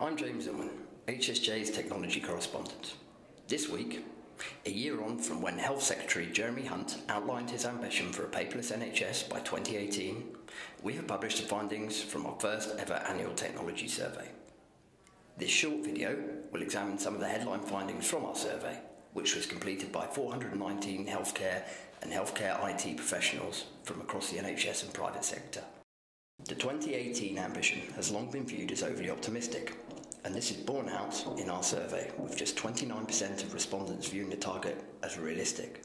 I'm James Illman, HSJ's technology correspondent. This week, a year on from when Health Secretary Jeremy Hunt outlined his ambition for a paperless NHS by 2018, we have published the findings from our first ever annual technology survey. This short video will examine some of the headline findings from our survey, which was completed by 419 healthcare and healthcare IT professionals from across the NHS and private sector. The 2018 ambition has long been viewed as overly optimistic, and this is borne out in our survey, with just 29% of respondents viewing the target as realistic.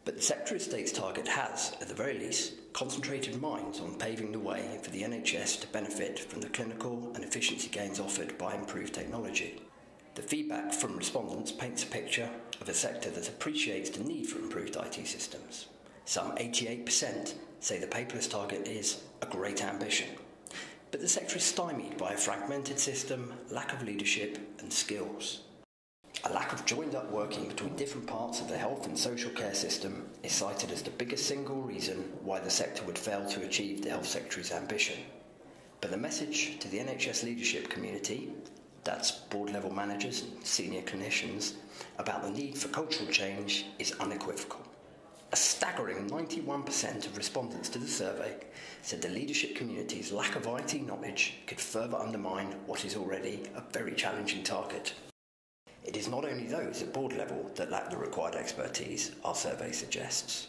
But the Secretary of State's target has, at the very least, concentrated minds on paving the way for the NHS to benefit from the clinical and efficiency gains offered by improved technology. The feedback from respondents paints a picture of a sector that appreciates the need for improved IT systems. Some 88% say the paperless target is a great ambition, but the sector is stymied by a fragmented system, lack of leadership and skills. A lack of joined-up working between different parts of the health and social care system is cited as the biggest single reason why the sector would fail to achieve the Health Secretary's ambition. But the message to the NHS leadership community, that's board-level managers and senior clinicians, about the need for cultural change is unequivocal. A staggering 91% of respondents to the survey said the leadership community's lack of IT knowledge could further undermine what is already a very challenging target. It is not only those at board level that lack the required expertise, our survey suggests.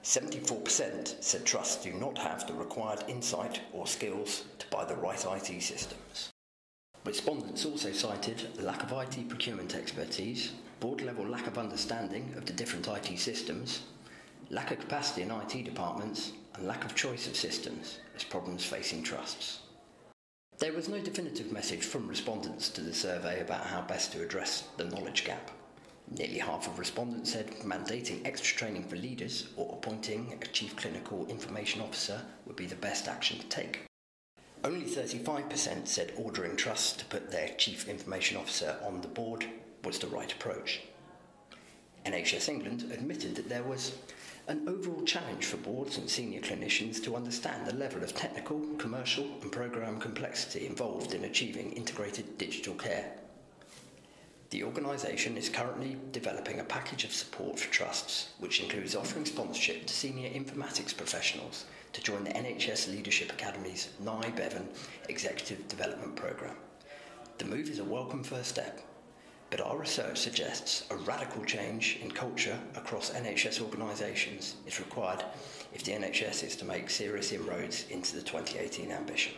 74% said trusts do not have the required insight or skills to buy the right IT systems. Respondents also cited a lack of IT procurement expertise, board-level lack of understanding of the different IT systems, lack of capacity in IT departments, and lack of choice of systems as problems facing trusts. There was no definitive message from respondents to the survey about how best to address the knowledge gap. Nearly half of respondents said mandating extra training for leaders or appointing a Chief Clinical Information Officer would be the best action to take. Only 35% said ordering trusts to put their Chief Information Officer on the board was the right approach. NHS England admitted that there was an overall challenge for boards and senior clinicians to understand the level of technical, commercial and programme complexity involved in achieving integrated digital care. The organisation is currently developing a package of support for trusts, which includes offering sponsorship to senior informatics professionals to join the NHS Leadership Academy's NI-Bevan Executive Development Programme. The move is a welcome first step, but our research suggests a radical change in culture across NHS organisations is required if the NHS is to make serious inroads into the 2018 ambition.